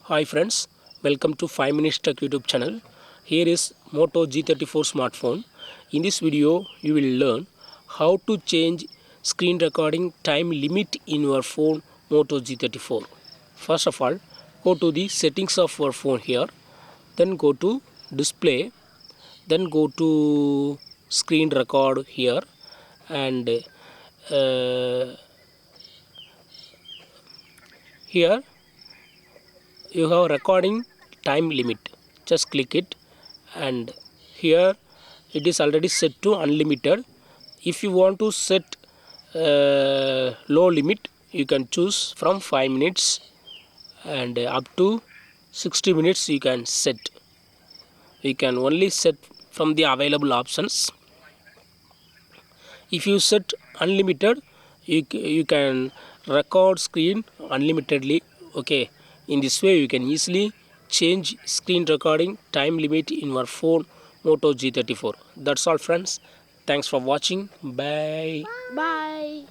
Hi friends, welcome to 5 Minutes Tech YouTube channel. Here is Moto G34 smartphone. In this video, you will learn how to change screen recording time limit in your phone Moto G34. First of all, go to the settings of your phone here, then go to display, then go to screen record here, and here you have recording time limit. Just click it, and here it is already set to unlimited. If you want to set low limit, you can choose from 5 minutes, and up to 60 minutes you can set. You can only set from the available options. If you set unlimited, you can record screen unlimitedly. Okay, in this way you can easily change screen recording time limit in your phone Moto G34. That's all friends. Thanks for watching. Bye. Bye.